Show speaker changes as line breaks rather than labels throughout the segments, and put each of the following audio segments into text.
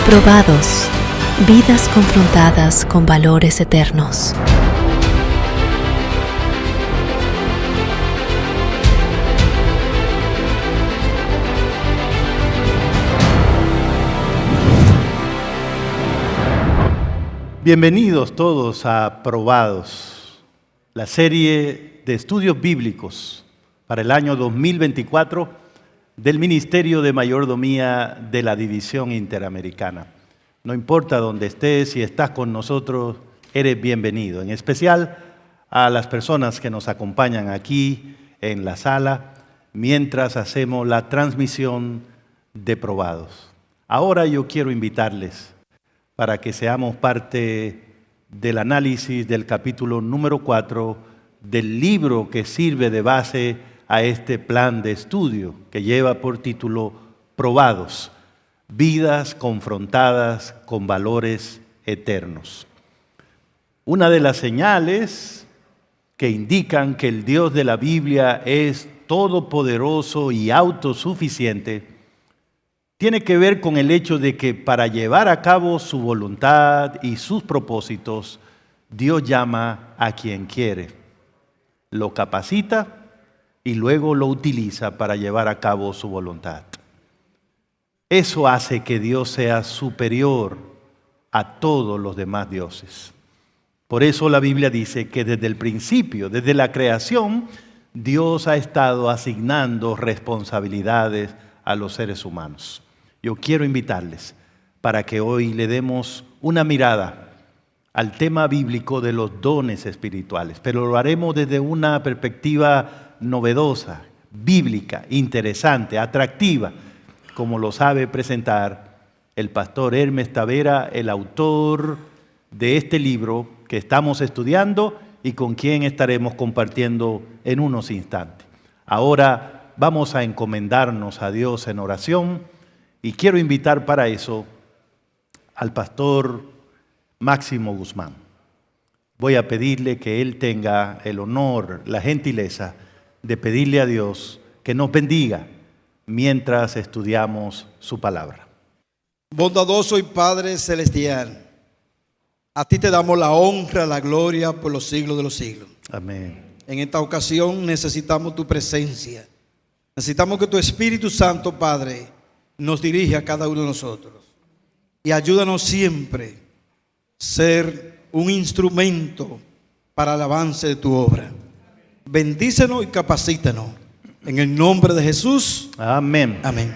Probados, vidas confrontadas con valores eternos.
Bienvenidos todos a Probados, la serie de estudios bíblicos para el año 2024 del Ministerio de Mayordomía de la División Interamericana. No importa dónde estés, si estás con nosotros, eres bienvenido. En especial a las personas que nos acompañan aquí en la sala mientras hacemos la transmisión de Probados. Ahora yo quiero invitarles para que seamos parte del análisis del capítulo número 4 del libro que sirve de base a este plan de estudio que lleva por título Probados, vidas confrontadas con valores eternos. Una de las señales que indican que el Dios de la Biblia es todopoderoso y autosuficiente tiene que ver con el hecho de que para llevar a cabo su voluntad y sus propósitos, Dios llama a quien quiere, lo capacita y luego lo utiliza para llevar a cabo su voluntad. Eso hace que Dios sea superior a todos los demás dioses. Por eso la Biblia dice que desde el principio, desde la creación, Dios ha estado asignando responsabilidades a los seres humanos. Yo quiero invitarles para que hoy le demos una mirada al tema bíblico de los dones espirituales, pero lo haremos desde una perspectiva novedosa, bíblica, interesante, atractiva, como lo sabe presentar el pastor Hermes Tavera, el autor de este libro que estamos estudiando y con quien estaremos compartiendo en unos instantes. Ahora vamos a encomendarnos a Dios en oración y quiero invitar para eso al pastor Máximo Guzmán. Voy a pedirle que él tenga el honor, la gentileza de pedirle a Dios que nos bendiga mientras estudiamos su palabra.
Bondadoso y Padre celestial, a ti te damos la honra, la gloria por los siglos de los siglos.
Amén.
En esta ocasión necesitamos tu presencia. Necesitamos que tu Espíritu Santo, Padre, nos dirija a cada uno de nosotros. Y ayúdanos siempre a ser un instrumento para el avance de tu obra. Bendícenos y capacítanos. En el nombre de Jesús.
Amén.
Amén.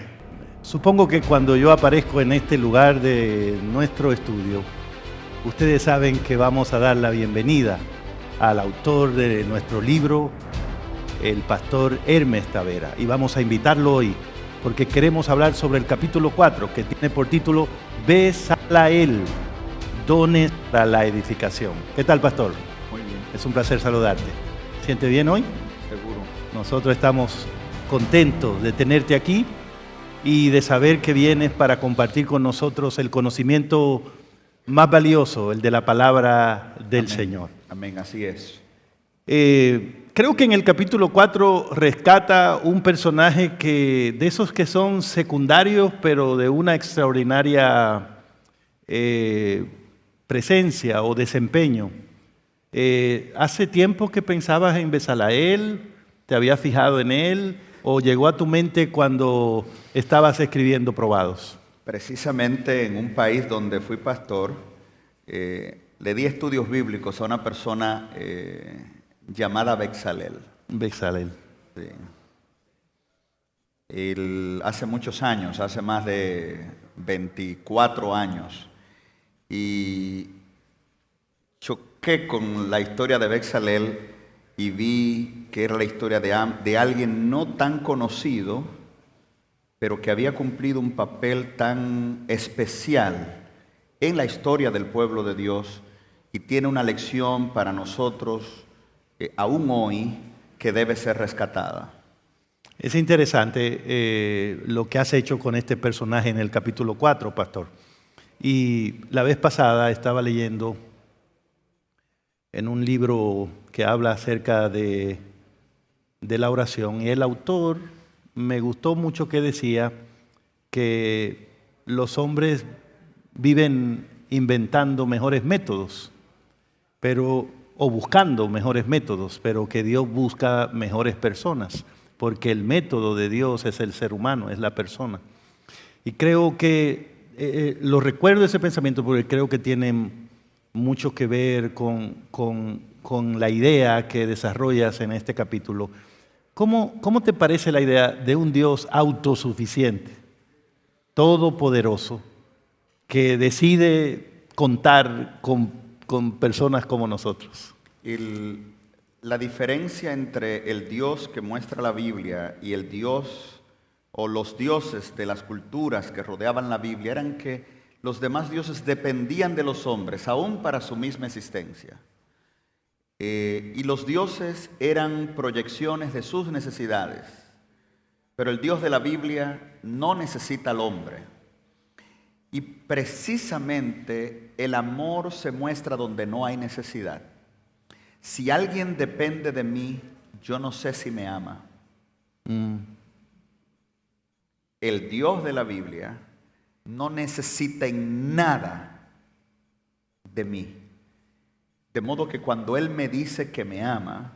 Supongo que cuando yo aparezco en este lugar de nuestro estudio, ustedes saben que vamos a dar la bienvenida al autor de nuestro libro, el pastor Hermes Tavera. Y vamos a invitarlo hoy porque queremos hablar sobre el capítulo 4, que tiene por título Bezaleel, dones para la edificación. ¿Qué tal, pastor?
Muy bien.
Es un placer saludarte. ¿Siente bien hoy?
Seguro.
Nosotros estamos contentos de tenerte aquí y de saber que vienes para compartir con nosotros el conocimiento más valioso, el de la palabra del
Amén.
Señor.
Amén, así es.
Creo que en el capítulo 4 rescata un personaje de esos que son secundarios, pero de una extraordinaria presencia o desempeño. ¿Hace tiempo que pensabas en Bezaleel? ¿Te habías fijado en él? ¿O llegó a tu mente cuando estabas escribiendo Probados?
Precisamente en un país donde fui pastor, le di estudios bíblicos a una persona llamada Bezaleel.
Bezaleel.
Sí. Hace muchos años, hace más de 24 años, y choqué con la historia de Bezaleel y vi que era la historia de alguien no tan conocido, pero que había cumplido un papel tan especial en la historia del pueblo de Dios y tiene una lección para nosotros aún hoy que debe ser rescatada.
Es interesante lo que has hecho con este personaje en el capítulo 4, pastor. Y la vez pasada estaba leyendo en un libro que habla acerca de la oración y el autor me gustó mucho que decía que los hombres viven inventando mejores métodos, o buscando mejores métodos, pero que Dios busca mejores personas, porque el método de Dios es el ser humano, es la persona. Y creo que, lo recuerdo ese pensamiento porque creo que tiene mucho que ver con la idea que desarrollas en este capítulo. ¿Cómo te parece la idea de un Dios autosuficiente, todopoderoso, que decide contar con personas como nosotros?
La diferencia entre el Dios que muestra la Biblia y el Dios o los dioses de las culturas que rodeaban la Biblia eran que los demás dioses dependían de los hombres, aún para su misma existencia. Y los dioses eran proyecciones de sus necesidades. Pero el Dios de la Biblia no necesita al hombre. Y precisamente el amor se muestra donde no hay necesidad. Si alguien depende de mí, yo no sé si me ama. El Dios de la Biblia no necesita en nada de mí. De modo que cuando Él me dice que me ama,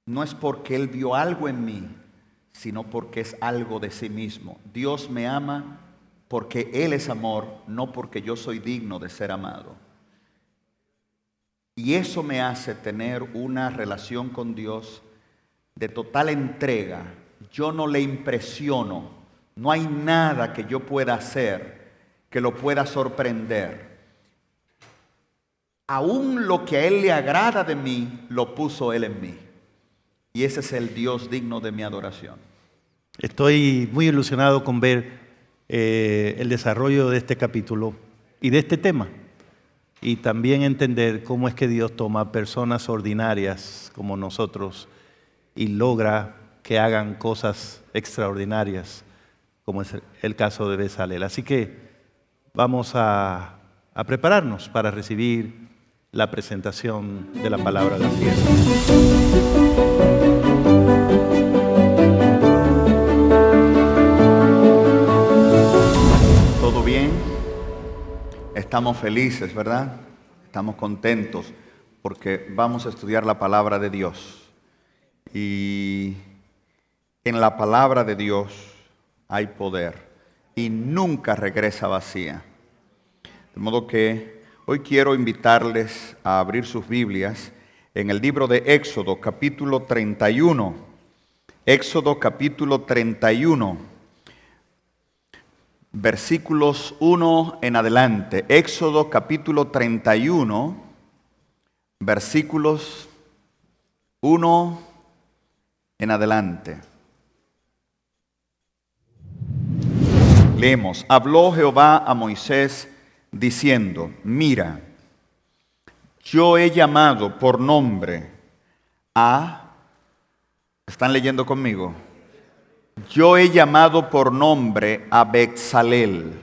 no es porque Él vio algo en mí, sino porque es algo de sí mismo. Dios me ama porque Él es amor, no porque yo soy digno de ser amado. Y eso me hace tener una relación con Dios de total entrega. Yo no le impresiono. No hay nada que yo pueda hacer que lo pueda sorprender. Aún lo que a Él le agrada de mí, lo puso Él en mí. Y ese es el Dios digno de mi adoración.
Estoy muy ilusionado con ver el desarrollo de este capítulo y de este tema. Y también entender cómo es que Dios toma personas ordinarias como nosotros y logra que hagan cosas extraordinarias, como es el caso de Bezalel. Así que vamos a prepararnos para recibir la presentación de la palabra de Dios.
¿Todo bien? Estamos felices, ¿verdad? Estamos contentos porque vamos a estudiar la palabra de Dios. Y en la palabra de Dios hay poder y nunca regresa vacía. De modo que hoy quiero invitarles a abrir sus Biblias en el libro de Éxodo, capítulo 31. Éxodo, capítulo 31, versículos 1 en adelante. Éxodo, capítulo 31, versículos 1 en adelante. Leemos: Habló Jehová a Moisés diciendo: Mira, yo he llamado por nombre a... ¿Están leyendo conmigo? Yo he llamado por nombre a Bezalel,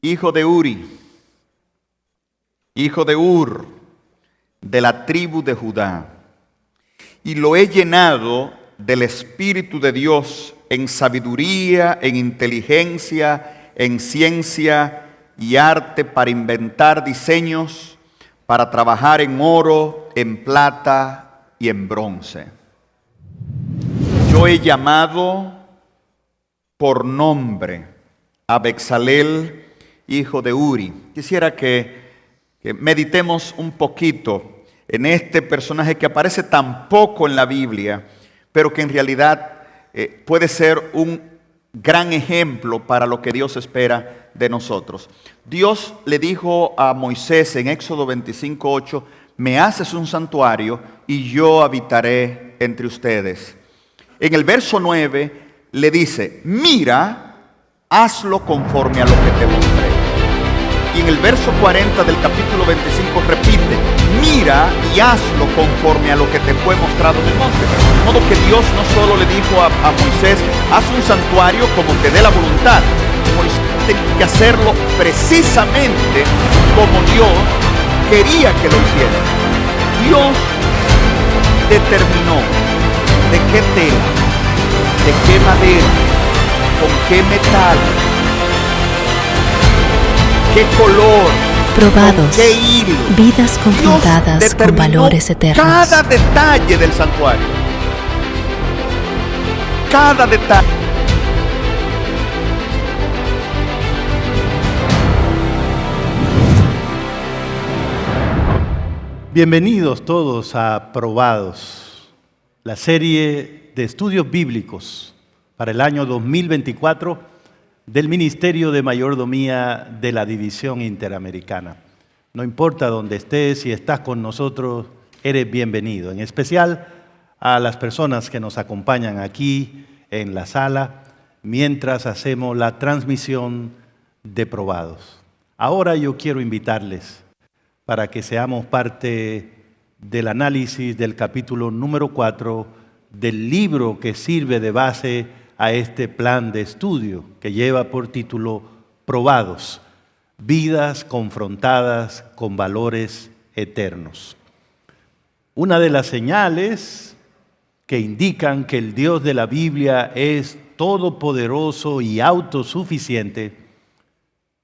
hijo de Uri, hijo de Ur, de la tribu de Judá, y lo he llenado del Espíritu de Dios en sabiduría, en inteligencia, en ciencia y arte, para inventar diseños, para trabajar en oro, en plata y en bronce. Yo he llamado por nombre a Bezalel, hijo de Uri. Quisiera que meditemos un poquito en este personaje que aparece tan poco en la Biblia, pero que en realidad puede ser un gran ejemplo para lo que Dios espera de nosotros. Dios le dijo a Moisés en Éxodo 25:8: me haces un santuario y yo habitaré entre ustedes. En el verso 9 le dice: mira, hazlo conforme a lo que te mostré. Y en el verso 40 del capítulo 25 repite: mira y hazlo conforme a lo que te fue mostrado en el monte. De modo que Dios no solo le dijo a Moisés: haz un santuario como te dé la voluntad. Moisés tenía que hacerlo precisamente como Dios quería que lo hiciera. Dios determinó de qué tela, de qué madera, con qué metal, qué color,
Probados,
con qué hilo.
vidas confrontadas
Dios
con
determinó
valores eternos.
cada detalle del santuario. Cada detalle.
Bienvenidos todos a Probados, la serie de estudios bíblicos para el año 2024 del Ministerio de Mayordomía de la División Interamericana. No importa dónde estés, si estás con nosotros, eres bienvenido. En especial a las personas que nos acompañan aquí en la sala mientras hacemos la transmisión de Probados. Ahora yo quiero invitarles para que seamos parte del análisis del capítulo número 4 del libro que sirve de base a este plan de estudio que lleva por título Probados, vidas confrontadas con valores eternos. Una de las señales que indican que el Dios de la Biblia es todopoderoso y autosuficiente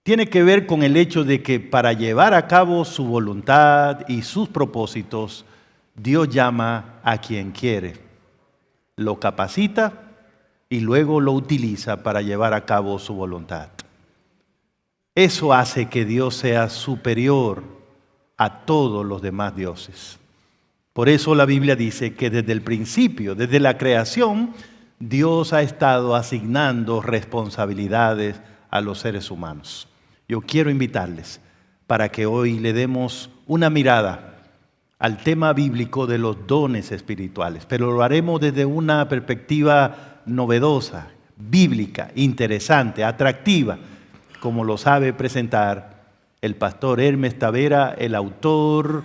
tiene que ver con el hecho de que para llevar a cabo su voluntad y sus propósitos, Dios llama a quien quiere, lo capacita y luego lo utiliza para llevar a cabo su voluntad. Eso hace que Dios sea superior a todos los demás dioses. Por eso la Biblia dice que desde el principio, desde la creación, Dios ha estado asignando responsabilidades a los seres humanos. Yo quiero invitarles para que hoy le demos una mirada al tema bíblico de los dones espirituales, pero lo haremos desde una perspectiva novedosa, bíblica, interesante, atractiva, como lo sabe presentar el pastor Hermes Tavera, el autor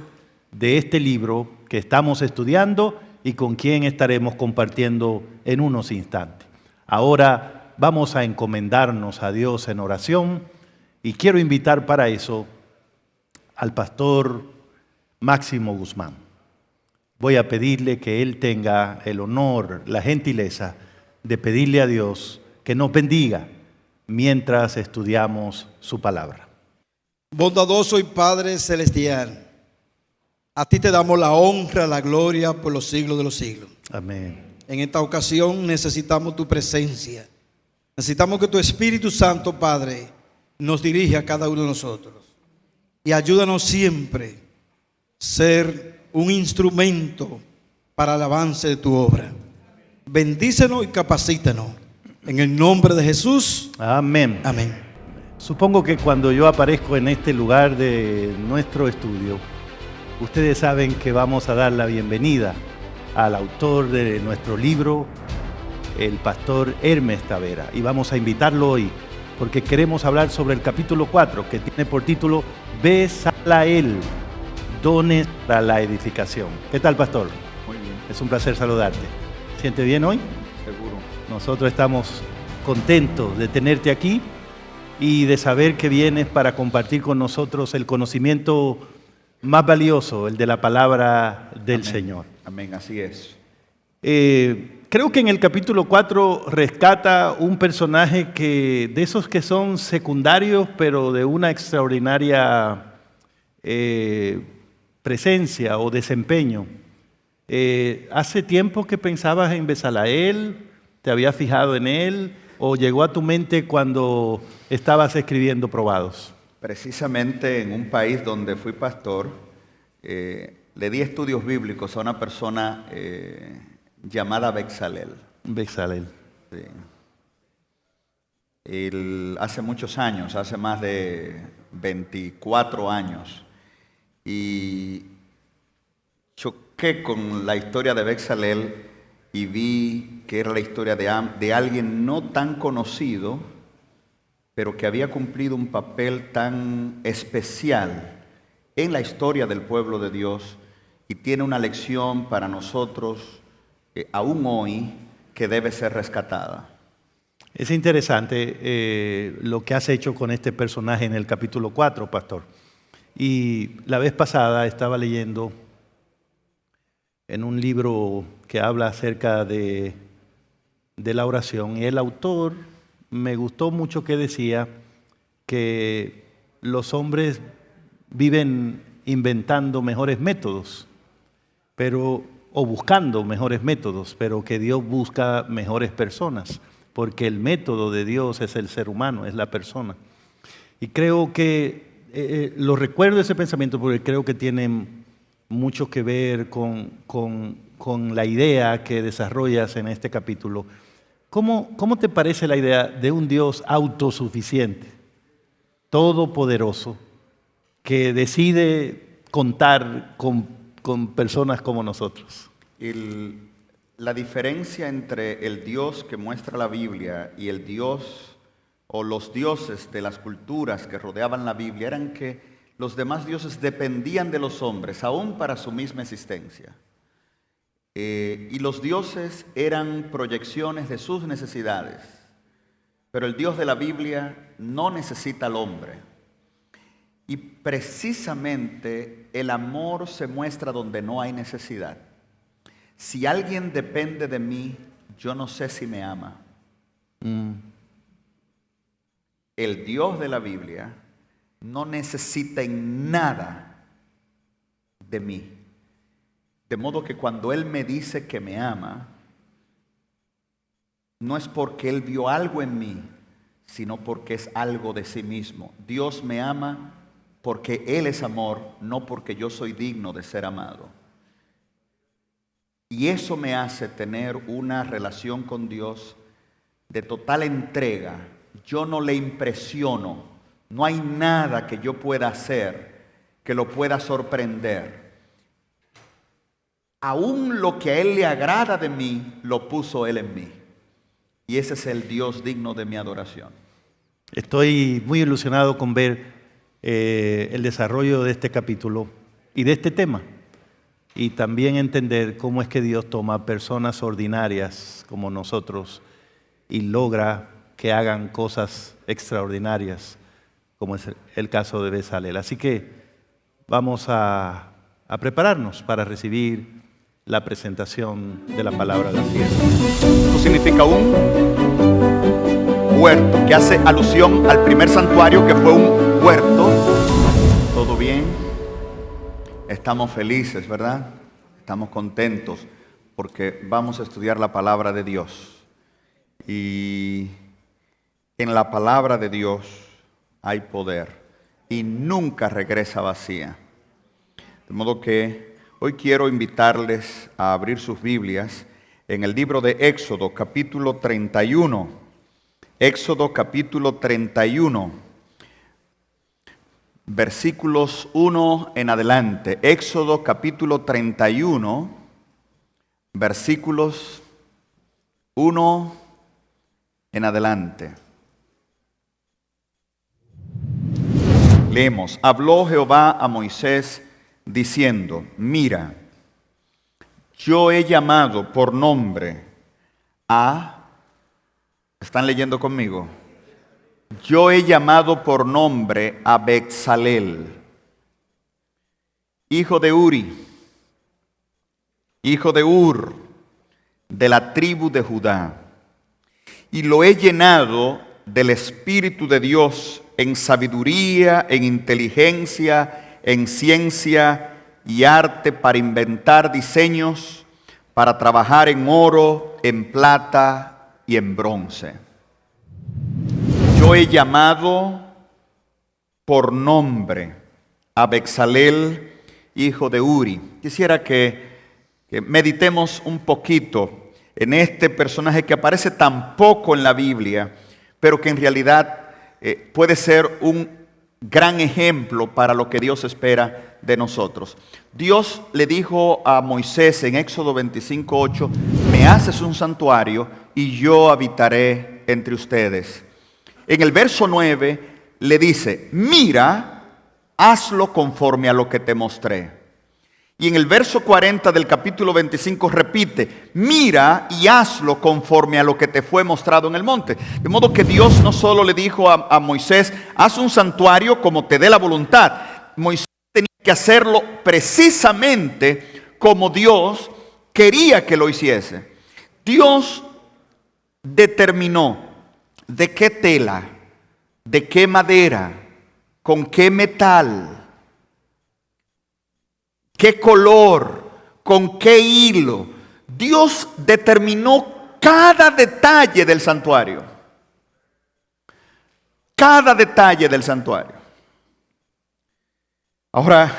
de este libro que estamos estudiando y con quien estaremos compartiendo en unos instantes. Ahora vamos a encomendarnos a Dios en oración. Y quiero invitar para eso al pastor Máximo Guzmán. Voy a pedirle que él tenga el honor, la gentileza de pedirle a Dios que nos bendiga mientras estudiamos su palabra.
Bondadoso y Padre celestial, a ti te damos la honra, la gloria por los siglos de los siglos.
Amén.
En esta ocasión necesitamos tu presencia. Necesitamos que tu Espíritu Santo, Padre, nos dirige a cada uno de nosotros y ayúdanos siempre a ser un instrumento para el avance de tu obra. Bendícenos y capacítanos en el nombre de Jesús.
Amén.
Amén.
Supongo que cuando yo aparezco en este lugar de nuestro estudio, ustedes saben que vamos a dar la bienvenida al autor de nuestro libro, el pastor Hermes Tavera, y vamos a invitarlo hoy porque queremos hablar sobre el capítulo 4, que tiene por título Bezaleel, dones para la edificación. ¿Qué tal, pastor?
Muy bien.
Es un placer saludarte. ¿Siente bien hoy?
Seguro.
Nosotros estamos contentos de tenerte aquí y de saber que vienes para compartir con nosotros el conocimiento más valioso, el de la palabra del
Amén.
Señor.
Amén, así es.
Creo que en el capítulo 4 rescata un personaje de esos que son secundarios, pero de una extraordinaria presencia o desempeño. ¿Hace tiempo que pensabas en Bezaleel? ¿Te habías fijado en él? ¿O llegó a tu mente cuando estabas escribiendo Probados?
Precisamente en un país donde fui pastor, le di estudios bíblicos a una persona llamada Bezaleel.
Bezaleel.
Sí. Hace muchos años, hace más de 24 años, y choqué con la historia de Bezaleel y vi que era la historia de alguien no tan conocido, pero que había cumplido un papel tan especial en la historia del pueblo de Dios y tiene una lección para nosotros aún hoy que debe ser rescatada.
Es interesante lo que has hecho con este personaje en el capítulo 4, pastor. Y la vez pasada estaba leyendo en un libro que habla acerca de la oración y el autor me gustó mucho que decía que los hombres viven inventando mejores métodos, o buscando mejores métodos, pero que Dios busca mejores personas, porque el método de Dios es el ser humano, es la persona. Y creo que, lo recuerdo ese pensamiento porque creo que tiene mucho que ver con la idea que desarrollas en este capítulo. ¿Cómo te parece la idea de un Dios autosuficiente, todopoderoso, que decide contar con personas como nosotros?
La diferencia entre el Dios que muestra la Biblia y el Dios o los dioses de las culturas que rodeaban la Biblia eran que los demás dioses dependían de los hombres, aún para su misma existencia. Y los dioses eran proyecciones de sus necesidades. Pero el Dios de la Biblia no necesita al hombre. Y precisamente el amor se muestra donde no hay necesidad. Si alguien depende de mí, yo no sé si me ama. El Dios de la Biblia no necesita en nada de mí. De modo que cuando Él me dice que me ama, no es porque Él vio algo en mí, sino porque es algo de sí mismo. Dios me ama porque Él es amor, no porque yo soy digno de ser amado. Y eso me hace tener una relación con Dios de total entrega. Yo no le impresiono. No hay nada que yo pueda hacer que lo pueda sorprender. Aún lo que a Él le agrada de mí, lo puso Él en mí. Y ese es el Dios digno de mi adoración.
Estoy muy ilusionado con ver el desarrollo de este capítulo y de este tema. Y también entender cómo es que Dios toma personas ordinarias como nosotros y logra que hagan cosas extraordinarias, como es el caso de Bezalel. Así que vamos a prepararnos para recibir la presentación de la palabra de Dios.
Esto significa un huerto, que hace alusión al primer santuario, que fue un huerto. ¿Todo bien? Estamos felices, ¿verdad? Estamos contentos porque vamos a estudiar la palabra de Dios. Y en la palabra de Dios hay poder y nunca regresa vacía. De modo que hoy quiero invitarles a abrir sus Biblias en el libro de Éxodo, capítulo 31. Éxodo, capítulo 31. Versículos 1 en adelante. Éxodo capítulo 31, versículos 1 en adelante. Leemos: Habló Jehová a Moisés diciendo: Mira, yo he llamado por nombre a... ¿Están leyendo conmigo? Yo he llamado por nombre a Bezalel, hijo de Uri, hijo de Ur, de la tribu de Judá, y lo he llenado del Espíritu de Dios en sabiduría, en inteligencia, en ciencia y arte, para inventar diseños, para trabajar en oro, en plata y en bronce. Yo he llamado por nombre a Bezalel, hijo de Uri. Quisiera que meditemos un poquito en este personaje que aparece tan poco en la Biblia, pero que en realidad puede ser un gran ejemplo para lo que Dios espera de nosotros. Dios le dijo a Moisés en Éxodo 25:8: me haces un santuario y yo habitaré entre ustedes. En el verso 9 le dice: mira, hazlo conforme a lo que te mostré. Y en el verso 40 del capítulo 25 repite: mira y hazlo conforme a lo que te fue mostrado en el monte. De modo que Dios no solo le dijo a Moisés: haz un santuario como te dé la voluntad. Moisés tenía que hacerlo precisamente como Dios quería que lo hiciese. Dios determinó de qué tela, de qué madera, con qué metal, qué color, con qué hilo. Dios determinó cada detalle del santuario. Cada detalle del santuario. Ahora,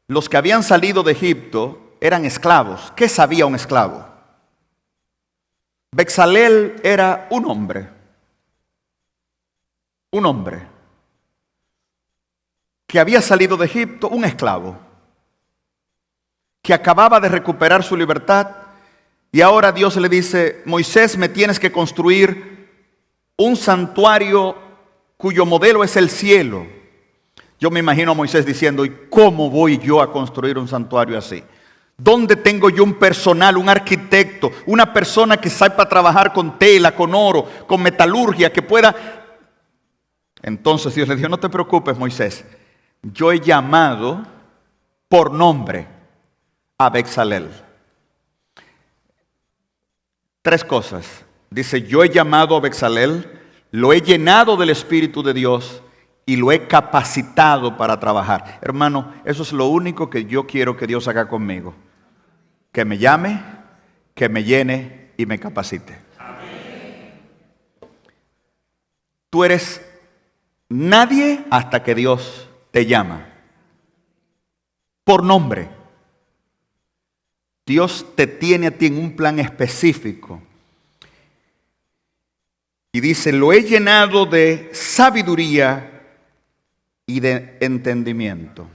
los que habían salido de Egipto eran esclavos. ¿Qué sabía un esclavo? Bezalel era un hombre que había salido de Egipto, un esclavo, que acababa de recuperar su libertad, y ahora Dios le dice: Moisés, me tienes que construir un santuario cuyo modelo es el cielo. Yo me imagino a Moisés diciendo: ¿y cómo voy yo a construir un santuario así? ¿Dónde tengo yo un personal, un arquitecto, una persona que sepa trabajar con tela, con oro, con metalurgia, que pueda? Entonces Dios le dijo: no te preocupes, Moisés, yo he llamado por nombre a Bezalel. 3 cosas. Dice: yo he llamado a Bezalel, lo he llenado del Espíritu de Dios y lo he capacitado para trabajar. Hermano, eso es lo único que yo quiero que Dios haga conmigo. Que me llame, que me llene y me capacite. Amén. Tú eres nadie hasta que Dios te llama. Por nombre. Dios te tiene a ti en un plan específico. Y dice: lo he llenado de sabiduría y de entendimiento.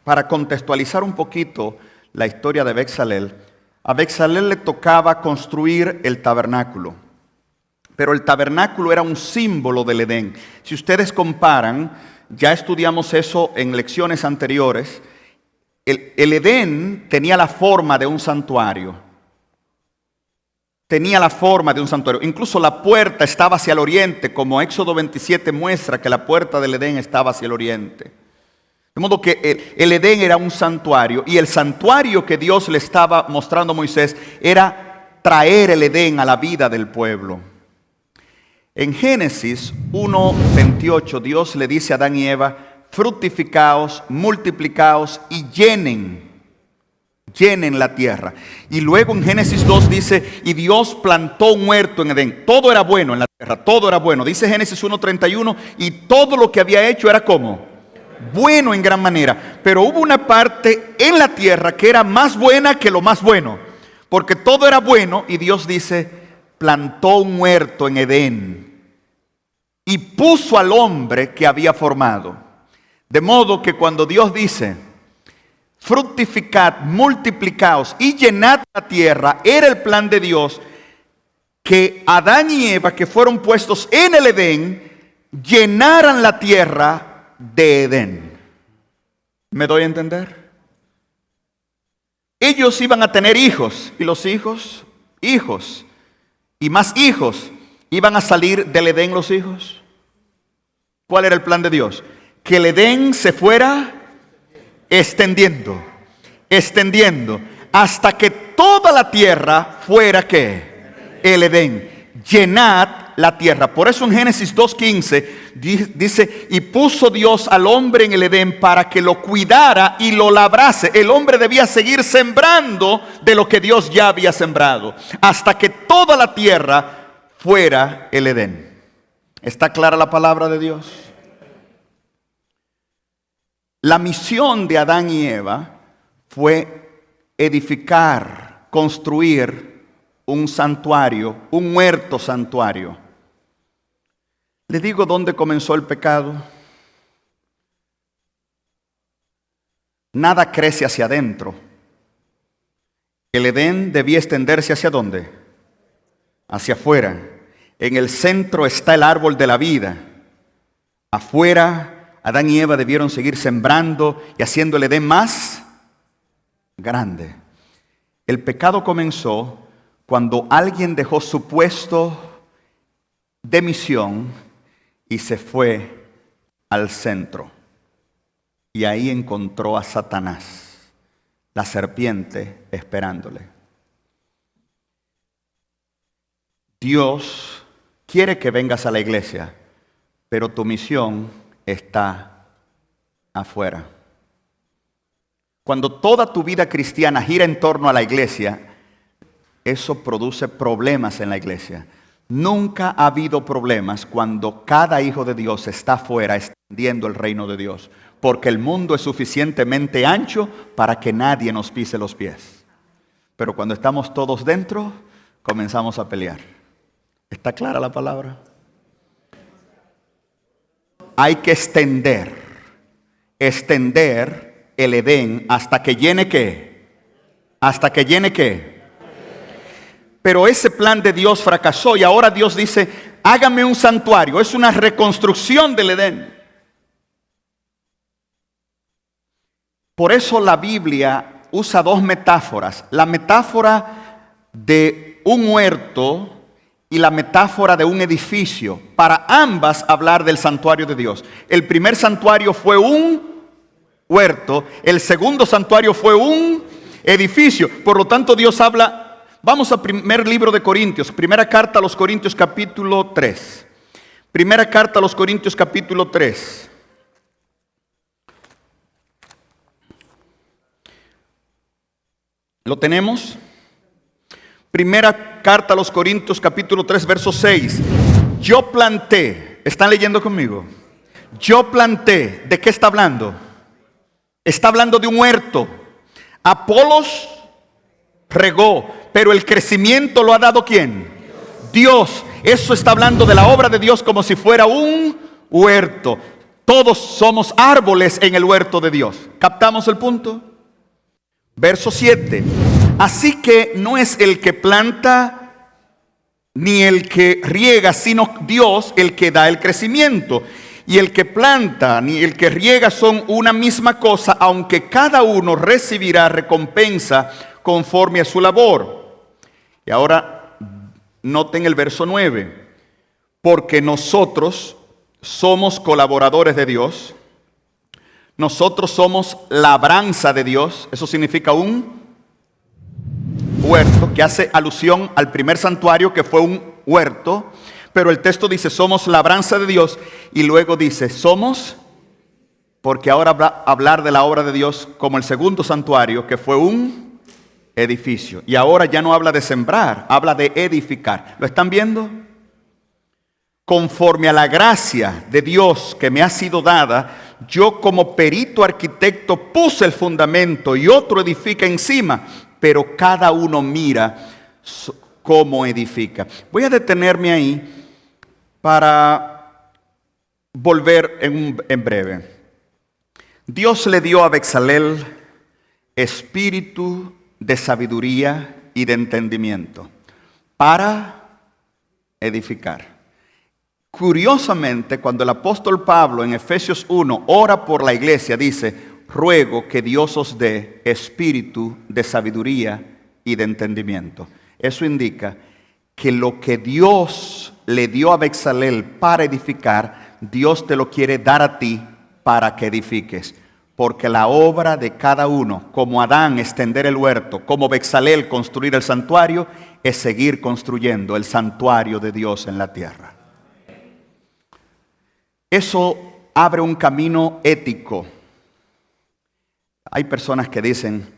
Para contextualizar un poquito la historia de Bezalel, a Bezalel le tocaba construir el tabernáculo. Pero el tabernáculo era un símbolo del Edén. Si ustedes comparan, ya estudiamos eso en lecciones anteriores, el Edén tenía la forma de un santuario. Tenía la forma de un santuario. Incluso la puerta estaba hacia el oriente, como Éxodo 27 muestra que la puerta del Edén estaba hacia el oriente. De modo que el Edén era un santuario, y el santuario que Dios le estaba mostrando a Moisés era traer el Edén a la vida del pueblo. En Génesis 1:28 Dios le dice a Adán y Eva: fructificaos, multiplicaos y llenen la tierra. Y luego en Génesis 2 dice: y Dios plantó un huerto en Edén. Todo era bueno en la tierra, todo era bueno. Dice Génesis 1:31, y todo lo que había hecho era como bueno en gran manera. Pero hubo una parte en la tierra que era más buena que lo más bueno, porque todo era bueno. Y Dios dice: plantó un huerto en Edén y puso al hombre que había formado. De modo que cuando Dios dice: fructificad, multiplicaos y llenad la tierra, era el plan de Dios que Adán y Eva, que fueron puestos en el Edén, llenaran la tierra de Edén. ¿Me doy a entender? Ellos iban a tener hijos, y los hijos, y más hijos. ¿Iban a salir del Edén los hijos? ¿Cuál era el plan de Dios? Que el Edén se fuera extendiendo, hasta que toda la tierra fuera ¿qué? El Edén. Llenad la tierra. Por eso en Génesis 2:15 dice: y puso Dios al hombre en el Edén para que lo cuidara y lo labrase. El hombre debía seguir sembrando de lo que Dios ya había sembrado, hasta que toda la tierra fuera el Edén. ¿Está clara la palabra de Dios? La misión de Adán y Eva fue edificar, construir un santuario, un huerto santuario. ¿Les digo dónde comenzó el pecado? Nada crece hacia adentro. El Edén debía extenderse ¿hacia dónde? Hacia afuera. En el centro está el árbol de la vida. Afuera, Adán y Eva debieron seguir sembrando y haciendo el Edén más grande. El pecado comenzó cuando alguien dejó su puesto de misión y se fue al centro. Y ahí encontró a Satanás, la serpiente, esperándole. Dios quiere que vengas a la iglesia, pero tu misión está afuera. Cuando toda tu vida cristiana gira en torno a la iglesia, eso produce problemas en la iglesia. Nunca ha habido problemas cuando cada hijo de Dios está afuera extendiendo el reino de Dios, porque el mundo es suficientemente ancho para que nadie nos pise los pies. Pero cuando estamos todos dentro, comenzamos a pelear. ¿Está clara la palabra? Hay que extender el Edén hasta que llene ¿qué? Hasta que llene ¿qué? Pero ese plan de Dios fracasó y ahora Dios dice, hágame un santuario. Es una reconstrucción del Edén. Por eso la Biblia usa dos metáforas. La metáfora de un huerto y la metáfora de un edificio. Para ambas hablar del santuario de Dios. El primer santuario fue un huerto. El segundo santuario fue un edificio. Por lo tanto Dios habla. Vamos al primer libro de Corintios, primera carta a los Corintios capítulo 3. Primera carta a los Corintios capítulo 3. ¿Lo tenemos? Primera carta a los Corintios capítulo 3, verso 6. Yo planté, ¿están leyendo conmigo? Yo planté, ¿de qué está hablando? Está hablando de un huerto. Apolos regó. Pero el crecimiento lo ha dado ¿quién? Dios. Eso está hablando de la obra de Dios como si fuera un huerto. Todos somos árboles en el huerto de Dios. ¿Captamos el punto? Verso 7. Así que no es el que planta ni el que riega, sino Dios el que da el crecimiento. Y el que planta ni el que riega son una misma cosa, aunque cada uno recibirá recompensa conforme a su labor. Y ahora noten el verso 9. Porque nosotros somos colaboradores de Dios. Nosotros somos labranza de Dios. Eso significa un huerto, que hace alusión al primer santuario que fue un huerto. Pero el texto dice somos labranza de Dios. Y luego dice somos, porque ahora hablar de la obra de Dios como el segundo santuario que fue un edificio. Y ahora ya no habla de sembrar, habla de edificar. ¿Lo están viendo? Conforme a la gracia de Dios que me ha sido dada, yo como perito arquitecto puse el fundamento y otro edifica encima, pero cada uno mira cómo edifica. Voy a detenerme ahí para volver en breve. Dios le dio a Bezalel espíritu de sabiduría y de entendimiento para edificar. Curiosamente, cuando el apóstol Pablo en Efesios 1 ora por la iglesia, dice, ruego que Dios os dé espíritu de sabiduría y de entendimiento. Eso indica que lo que Dios le dio a Bezalel para edificar, Dios te lo quiere dar a ti para que edifiques. Porque la obra de cada uno, como Adán extender el huerto, como Bezalel construir el santuario, es seguir construyendo el santuario de Dios en la tierra. Eso abre un camino ético. Hay personas que dicen,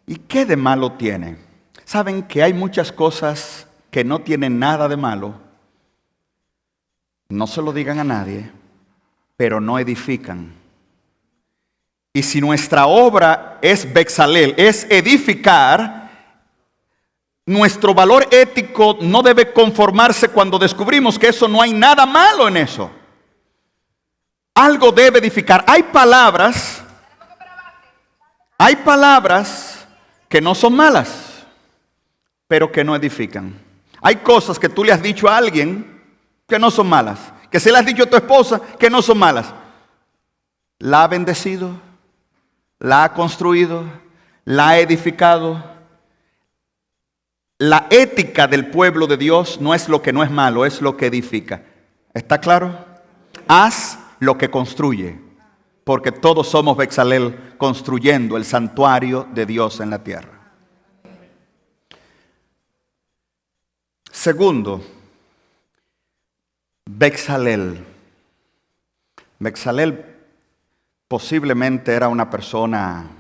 ¿y qué de malo tiene? Saben que hay muchas cosas que no tienen nada de malo. No se lo digan a nadie, pero no edifican. Y si nuestra obra es Bezalel, es edificar, nuestro valor ético no debe conformarse cuando descubrimos que eso no hay nada malo en eso. Algo debe edificar. Hay palabras que no son malas, pero que no edifican. Hay cosas que tú le has dicho a alguien que no son malas, que se le has dicho a tu esposa que no son malas. La ha bendecido, la ha construido, la ha edificado. La ética del pueblo de Dios no es lo que no es malo, es lo que edifica. ¿Está claro? Haz lo que construye, porque todos somos Bezalel construyendo el santuario de Dios en la tierra. Segundo, Bezalel Bezalel posiblemente era una persona,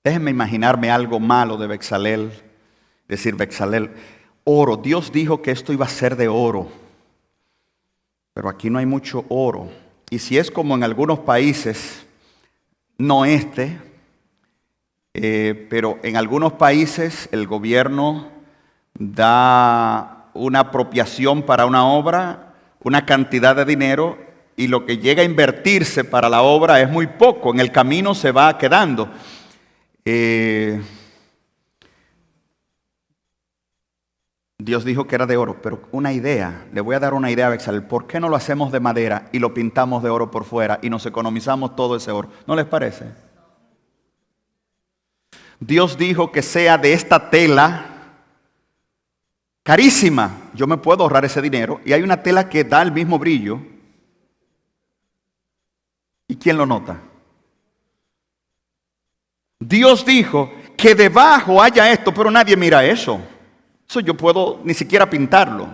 déjenme imaginarme algo malo de Bezalel, decir Bezalel, oro, Dios dijo que esto iba a ser de oro, pero aquí no hay mucho oro. Y si es como en algunos países, no pero en algunos países el gobierno da una apropiación para una obra, una cantidad de dinero, y lo que llega a invertirse para la obra es muy poco, en el camino se va quedando. Dios dijo que era de oro, pero una idea, le voy a dar una idea a Bezalel. ¿Por qué no lo hacemos de madera y lo pintamos de oro por fuera y nos economizamos todo ese oro? ¿No les parece? Dios dijo que sea de esta tela carísima. Yo me puedo ahorrar ese dinero y hay una tela que da el mismo brillo. ¿Y quién lo nota? Dios dijo que debajo haya esto, pero nadie mira eso. Eso yo puedo ni siquiera pintarlo.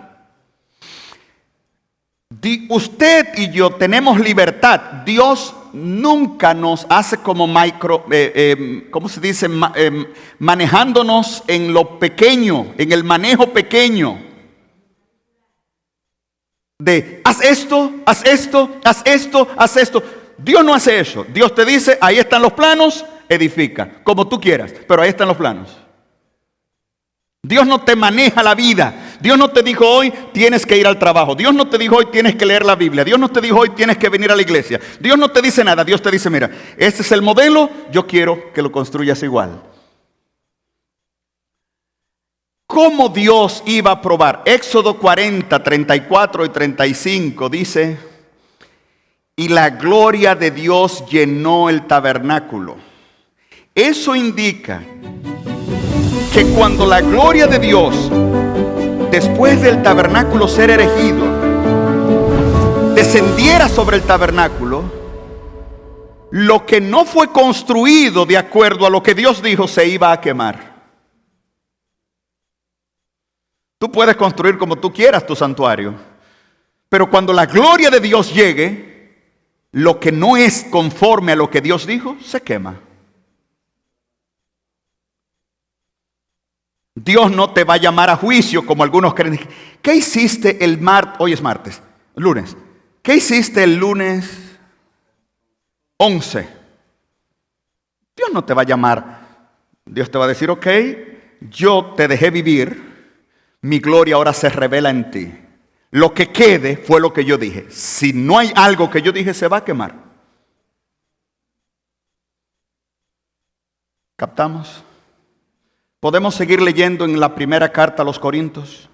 Usted y yo tenemos libertad. Dios nunca nos hace como ¿cómo se dice? Manejándonos en lo pequeño, en el manejo pequeño. De haz esto, haz esto, haz esto, haz esto. Dios no hace eso. Dios te dice, ahí están los planos, edifica, como tú quieras, pero ahí están los planos. Dios no te maneja la vida. Dios no te dijo hoy tienes que ir al trabajo. Dios no te dijo hoy tienes que leer la Biblia. Dios no te dijo hoy tienes que venir a la iglesia. Dios no te dice nada. Dios te dice, mira, este es el modelo, yo quiero que lo construyas igual. ¿Cómo Dios iba a probar? Éxodo 40, 34 y 35 dice, y la gloria de Dios llenó el tabernáculo. Eso indica que cuando la gloria de Dios, después del tabernáculo ser erigido, descendiera sobre el tabernáculo, lo que no fue construido de acuerdo a lo que Dios dijo se iba a quemar. Tú puedes construir como tú quieras tu santuario, pero cuando la gloria de Dios llegue, lo que no es conforme a lo que Dios dijo, se quema. Dios no te va a llamar a juicio como algunos creen. ¿Qué hiciste el martes? Hoy es martes, lunes. ¿Qué hiciste el lunes 11? Dios no te va a llamar. Dios te va a decir, ok, yo te dejé vivir, mi gloria ahora se revela en ti. Lo que quede fue lo que yo dije. Si no hay algo que yo dije, se va a quemar. ¿Captamos? Podemos seguir leyendo en la primera carta a los Corintios.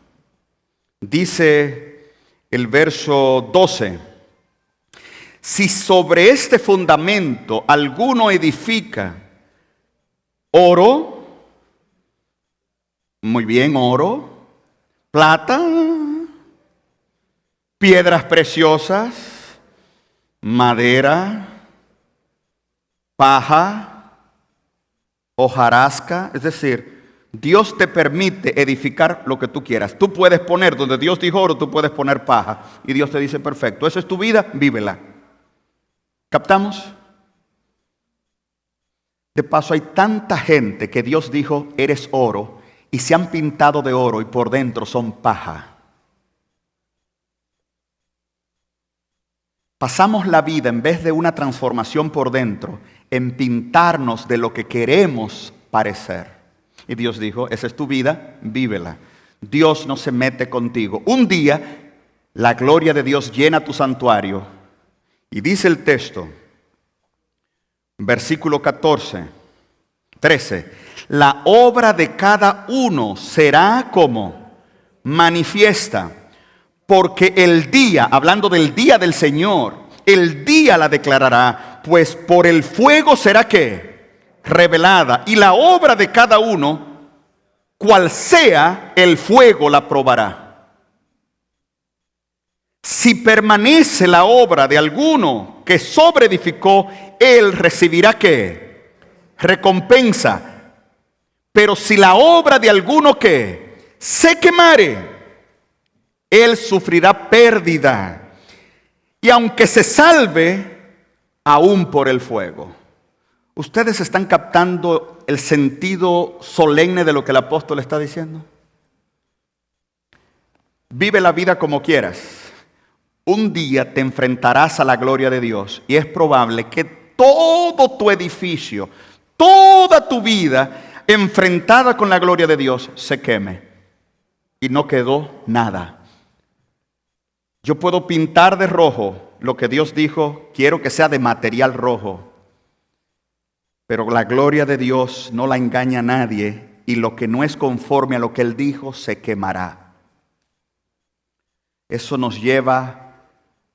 Dice el verso 12. Si sobre este fundamento alguno edifica oro, muy bien, oro, plata, piedras preciosas, madera, paja, hojarasca, es decir, Dios te permite edificar lo que tú quieras. Tú puedes poner, donde Dios dijo oro, tú puedes poner paja. Y Dios te dice, perfecto, esa es tu vida, vívela. ¿Captamos? De paso, hay tanta gente que Dios dijo, eres oro, y se han pintado de oro y por dentro son paja. Pasamos la vida, en vez de una transformación por dentro, en pintarnos de lo que queremos parecer. Y Dios dijo, esa es tu vida, vívela. Dios no se mete contigo. Un día, la gloria de Dios llena tu santuario. Y dice el texto, versículo 13, la obra de cada uno será como manifiesta, porque el día, hablando del día del Señor, el día la declarará, pues por el fuego será ¿qué? Revelada, y la obra de cada uno, cual sea el fuego, la probará. Si permanece la obra de alguno que sobreedificó, él recibirá ¿qué? Recompensa. Pero si la obra de alguno que se quemare, él sufrirá pérdida, y aunque se salve, aún por el fuego. ¿Ustedes están captando el sentido solemne de lo que el apóstol está diciendo? Vive la vida como quieras. Un día te enfrentarás a la gloria de Dios y es probable que todo tu edificio, toda tu vida enfrentada con la gloria de Dios se queme y no quedó nada. Yo puedo pintar de rojo lo que Dios dijo, quiero que sea de material rojo, pero la gloria de Dios no la engaña a nadie y lo que no es conforme a lo que Él dijo se quemará. Eso nos lleva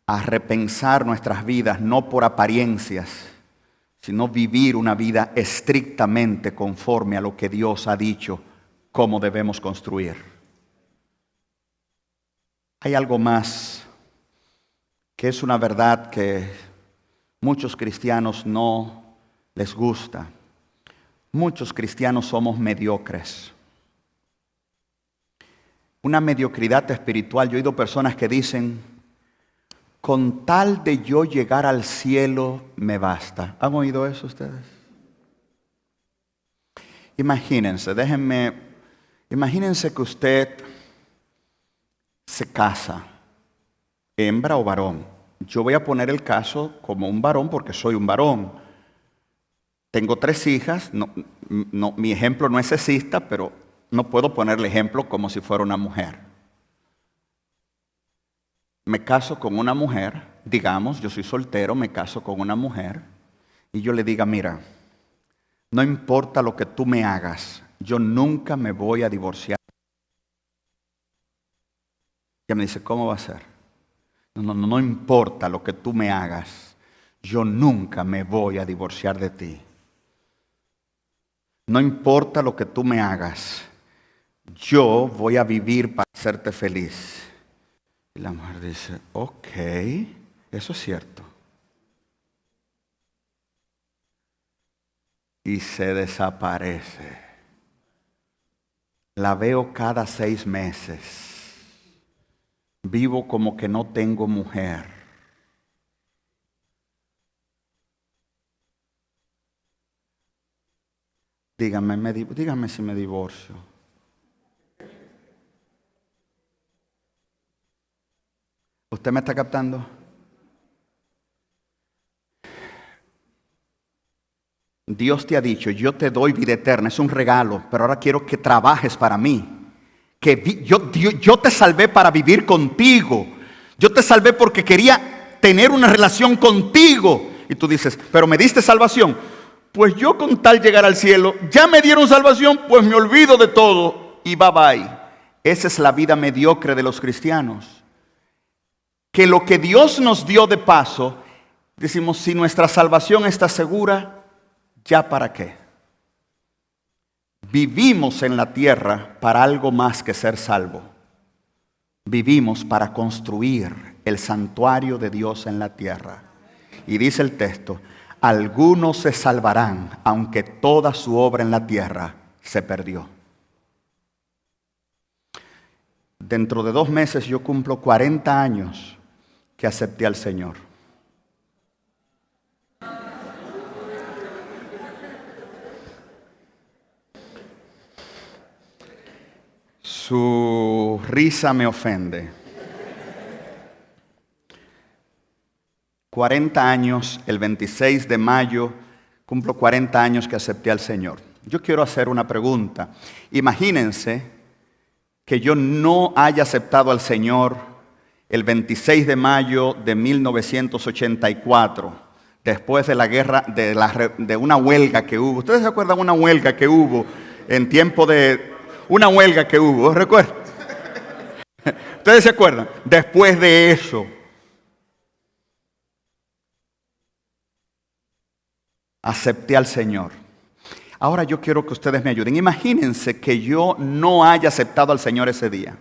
a repensar nuestras vidas, no por apariencias, sino vivir una vida estrictamente conforme a lo que Dios ha dicho, cómo debemos construir. Hay algo más que es una verdad que muchos cristianos no les gusta. Muchos cristianos somos mediocres. Una mediocridad espiritual. Yo he oído personas que dicen, con tal de yo llegar al cielo me basta. ¿Han oído eso ustedes? Imagínense que usted se casa, hembra o varón. Yo voy a poner el caso como un varón porque soy un varón. Tengo 3 hijas, mi ejemplo no es sexista, pero no puedo ponerle ejemplo como si fuera una mujer. Me caso con una mujer, digamos, yo soy soltero, me caso con una mujer y yo le diga, mira, no importa lo que tú me hagas, yo nunca me voy a divorciar. Ella me dice, ¿cómo va a ser? No importa lo que tú me hagas, yo nunca me voy a divorciar de ti. No importa lo que tú me hagas, yo voy a vivir para hacerte feliz. Y la mujer dice, ok, eso es cierto. Y se desaparece. La veo cada 6 meses. Vivo como que no tengo mujer. Dígame si me divorcio. ¿Usted me está captando? Dios te ha dicho, yo te doy vida eterna, es un regalo, pero ahora quiero que trabajes para mí. Yo te salvé para vivir contigo. Yo te salvé porque quería tener una relación contigo. Y tú dices, pero me diste salvación. Pues yo con tal llegar al cielo, ya me dieron salvación, pues me olvido de todo y bye bye. Esa es la vida mediocre de los cristianos. Que lo que Dios nos dio de paso, decimos, si nuestra salvación está segura, ¿ya para qué? Vivimos en la tierra para algo más que ser salvo. Vivimos para construir el santuario de Dios en la tierra. Y dice el texto, algunos se salvarán, aunque toda su obra en la tierra se perdió. Dentro de 2 meses yo cumplo 40 años que acepté al Señor. Su risa me ofende. 40 años, el 26 de mayo, cumplo 40 años que acepté al Señor. Yo quiero hacer una pregunta. Imagínense que yo no haya aceptado al Señor el 26 de mayo de 1984, después de la guerra, de una huelga que hubo. ¿Ustedes se acuerdan de una huelga que hubo en tiempo de... Una huelga que hubo, ¿recuerdan? ¿Ustedes se acuerdan? Después de eso, acepté al Señor. Ahora yo quiero que ustedes me ayuden. Imagínense que yo no haya aceptado al Señor ese día.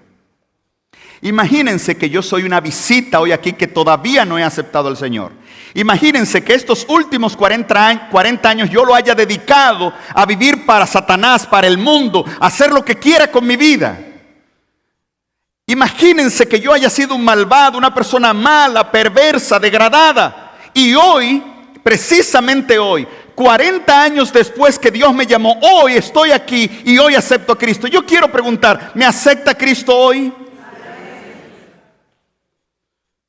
Imagínense que yo soy una visita hoy aquí que todavía no he aceptado al Señor. Imagínense que estos últimos 40 años yo lo haya dedicado a vivir para Satanás, para el mundo, a hacer lo que quiera con mi vida. Imagínense que yo haya sido un malvado, una persona mala, perversa, degradada. Y hoy, precisamente hoy, 40 años después que Dios me llamó, hoy estoy aquí y hoy acepto a Cristo. Yo quiero preguntar, ¿me acepta Cristo hoy?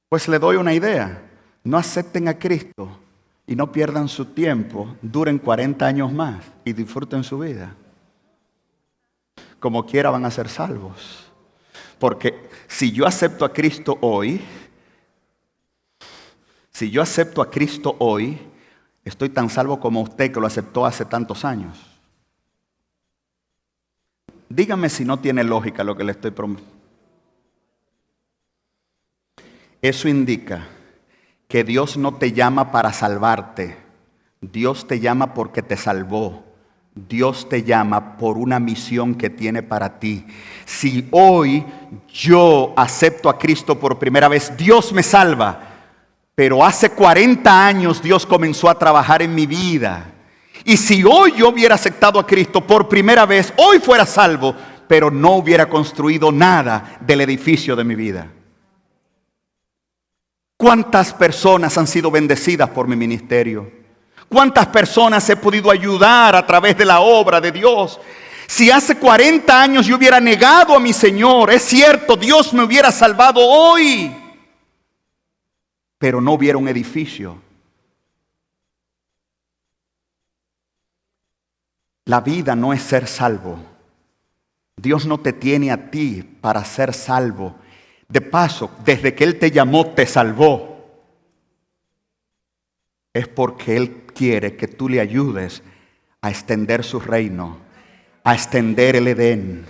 Pues le doy una idea. No acepten a Cristo y no pierdan su tiempo, duren 40 años más y disfruten su vida. Como quiera van a ser salvos. Porque si yo acepto a Cristo hoy, estoy tan salvo como usted que lo aceptó hace tantos años. Dígame si no tiene lógica lo que le estoy prometiendo. Eso indica que Dios no te llama para salvarte. Dios te llama porque te salvó. Dios te llama por una misión que tiene para ti. Si hoy yo acepto a Cristo por primera vez, Dios me salva. Pero hace 40 años Dios comenzó a trabajar en mi vida. Y si hoy yo hubiera aceptado a Cristo por primera vez, hoy fuera salvo, pero no hubiera construido nada del edificio de mi vida. ¿Cuántas personas han sido bendecidas por mi ministerio? ¿Cuántas personas he podido ayudar a través de la obra de Dios? Si hace 40 años yo hubiera negado a mi Señor, es cierto, Dios me hubiera salvado hoy, pero no hubiera un edificio. La vida no es ser salvo. Dios no te tiene a ti para ser salvo. De paso, desde que Él te llamó, te salvó. Es porque Él quiere que tú le ayudes a extender su reino, a extender el Edén,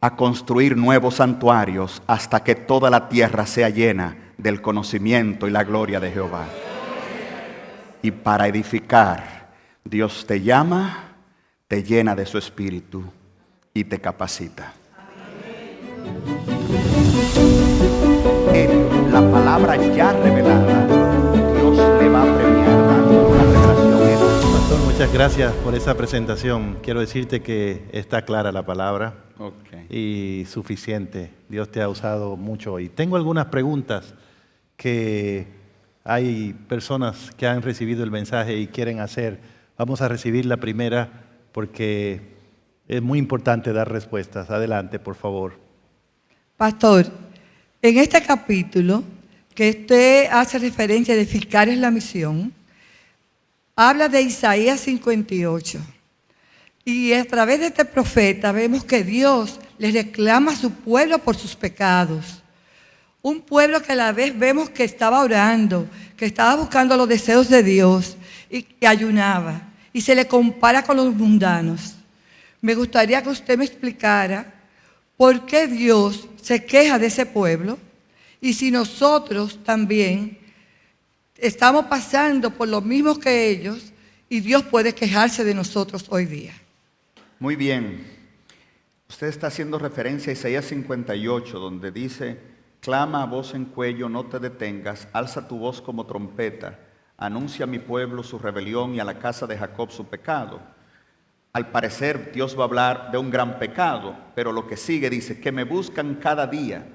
a construir nuevos santuarios hasta que toda la tierra sea llena del conocimiento y la gloria de Jehová. Y para edificar, Dios te llama, te llena de su espíritu y te capacita. En la palabra ya revelada, Dios le va a premiar dando una revelación.
Pastor, muchas gracias por esa presentación. Quiero decirte que está clara la palabra y suficiente. Dios te ha usado mucho hoy. Tengo algunas preguntas que hay personas que han recibido el mensaje y quieren hacer. Vamos a recibir la primera porque es muy importante dar respuestas. Adelante, por favor.
Pastor, en este capítulo que usted hace referencia de edificar es la misión, habla de Isaías 58. Y a través de este profeta vemos que Dios le reclama a su pueblo por sus pecados. Un pueblo que a la vez vemos que estaba orando, que estaba buscando los deseos de Dios y que ayunaba. Y se le compara con los mundanos. Me gustaría que usted me explicara por qué Dios se queja de ese pueblo y si nosotros también estamos pasando por lo mismo que ellos y Dios puede quejarse de nosotros hoy día.
Muy bien. Usted está haciendo referencia a Isaías 58, donde dice: clama a voz en cuello, no te detengas, alza tu voz como trompeta, anuncia a mi pueblo su rebelión y a la casa de Jacob su pecado. Al parecer Dios va a hablar de un gran pecado, pero lo que sigue dice: que me buscan cada día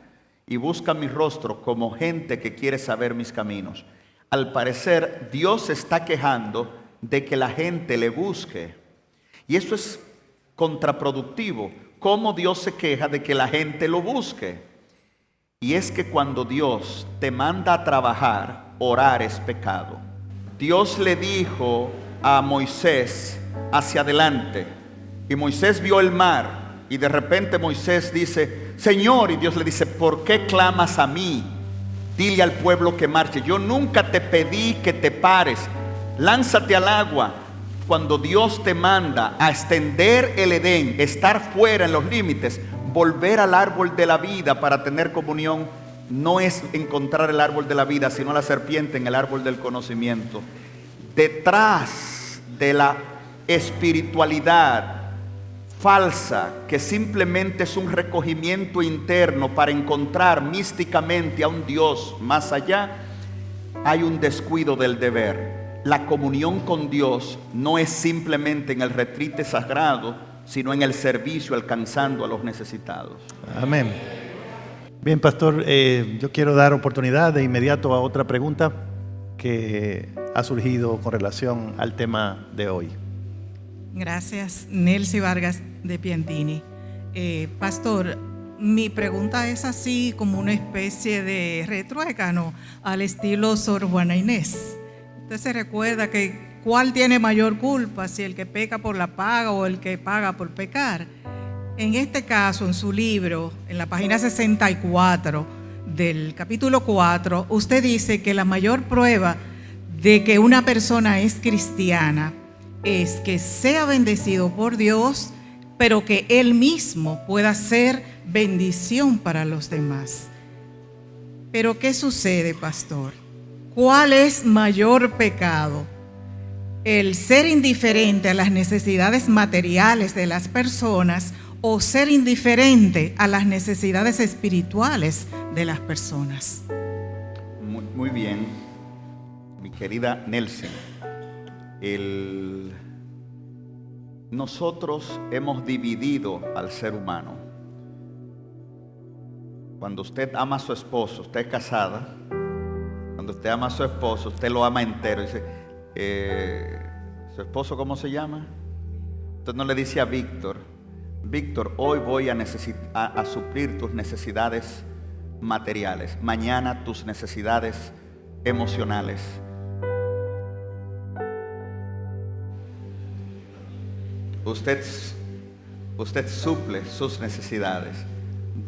y buscan mi rostro como gente que quiere saber mis caminos. Al parecer Dios se está quejando de que la gente le busque. Y eso es contraproductivo. ¿Cómo Dios se queja de que la gente lo busque? Y es que cuando Dios te manda a trabajar, orar es pecado. Dios le dijo a Moisés: hacia adelante. Y Moisés vio el mar y de repente Moisés dice: Señor, y Dios le dice: ¿por qué clamas a mí? Dile al pueblo que marche. Yo nunca te pedí que te pares. Lánzate al agua. Cuando Dios te manda a extender el Edén, estar fuera en los límites, volver al árbol de la vida para tener comunión, no es encontrar el árbol de la vida, sino la serpiente en el árbol del conocimiento. Detrás de la espiritualidad falsa, que simplemente es un recogimiento interno para encontrar místicamente a un Dios más allá, hay un descuido del deber. La comunión con Dios no es simplemente en el retrite sagrado, sino en el servicio alcanzando a los necesitados.
Amén. Bien, pastor, yo quiero dar oportunidad de inmediato a otra pregunta que ha surgido con relación al tema de hoy.
Gracias, Nelcy Vargas de Piantini. Pastor, mi pregunta es así como una especie de retruécano al estilo Sor Juana Inés. Usted se recuerda que ¿cuál tiene mayor culpa? Si el que peca por la paga o el que paga por pecar. En este caso, en su libro, en la página 64 del capítulo 4, usted dice que la mayor prueba de que una persona es cristiana es que sea bendecido por Dios, pero que él mismo pueda ser bendición para los demás. Pero ¿qué sucede, pastor? ¿Cuál es mayor pecado? ¿El ser indiferente a las necesidades materiales de las personas o ser indiferente a las necesidades espirituales de las personas?
Muy bien, mi querida Nelson. Nosotros hemos dividido al ser humano. Cuando usted ama a su esposo, usted es casada, cuando usted ama a su esposo, usted lo ama entero. Dice, ¿su esposo cómo se llama? Usted no le dice a Víctor, Víctor, hoy voy a suplir tus necesidades materiales, mañana tus necesidades emocionales. Usted suple sus necesidades.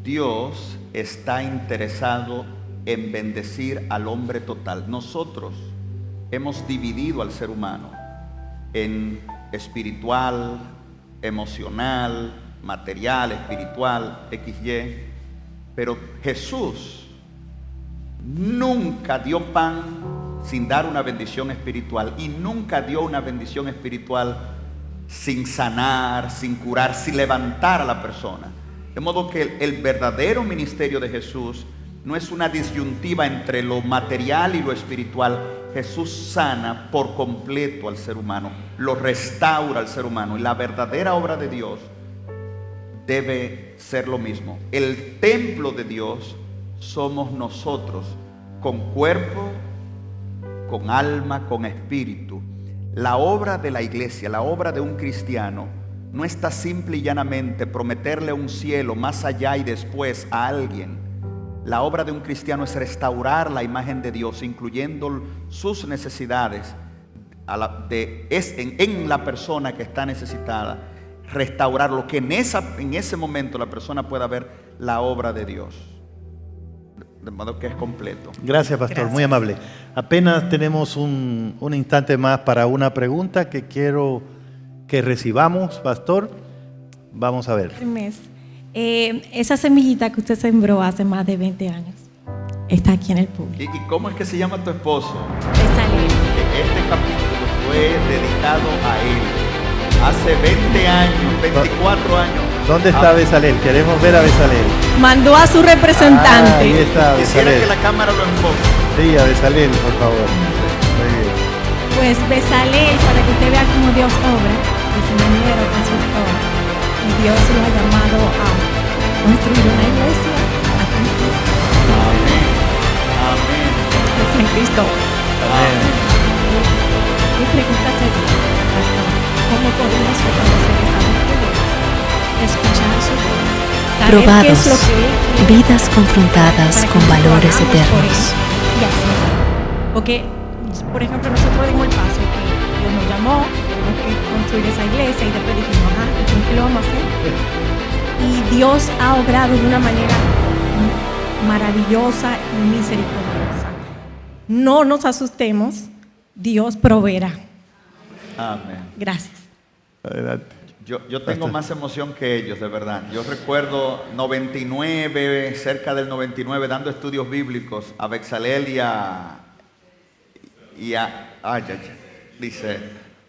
Dios está interesado en bendecir al hombre total. Nosotros hemos dividido al ser humano en espiritual, emocional, material, espiritual, XY. Pero Jesús nunca dio pan sin dar una bendición espiritual, y nunca dio una bendición espiritual sin sanar, sin curar, sin levantar a la persona. De modo que el verdadero ministerio de Jesús no es una disyuntiva entre lo material y lo espiritual. Jesús sana por completo al ser humano, lo restaura al ser humano, y la verdadera obra de Dios debe ser lo mismo. El templo de Dios somos nosotros, con cuerpo, con alma, con espíritu. La obra de la iglesia, la obra de un cristiano, no está simple y llanamente prometerle un cielo más allá y después a alguien. La obra de un cristiano es restaurar la imagen de Dios, incluyendo sus necesidades en la persona que está necesitada. Restaurar lo que en ese momento la persona pueda ver la obra de Dios, de modo que es completo.
Gracias, pastor.
Gracias.
Muy amable. Apenas tenemos un instante más para una pregunta que quiero que recibamos, pastor. Vamos a ver.
Esa semillita que usted sembró hace más de 20 años está aquí en el público.
¿Y cómo es que se llama tu esposo?
Besaleel.
Este capítulo fue dedicado a él. Hace 20 años, 24 años.
¿Dónde está Besaleel? Queremos ver a Besaleel.
Mandó a su representante.
Ahí está
Quisiera
Besaleel.
que la cámara lo enfoque.
Sí, a Besaleel, por favor. Muy bien.
Pues Besaleel, para que usted vea cómo Dios obra, es un ingeniero constructor, y Dios lo ha llamado a construir una iglesia aquí en Cristo.
Amén. Amén.
Es en Cristo.
Amén.
Mi pregunta sería, pastor, ¿cómo podemos reconocer esa voz de Dios? Escuchar su voz. Saber qué
Probados.
es lo que Él quiere
Vidas confrontadas
para que
con valores
nosotros hagamos por
eternos.
Él y hacer. Porque, por ejemplo, nosotros dimos el paso que Dios nos llamó, tenemos que construir esa iglesia, y después dijimos, ¿con qué lo vamos a hacer? Y Dios ha obrado de una manera maravillosa y misericordiosa. No nos asustemos, Dios proveerá.
Amén.
Gracias.
Adelante.
Yo tengo más emoción que ellos, de verdad. Yo recuerdo 99, cerca del 99, dando estudios bíblicos a Besaleel dice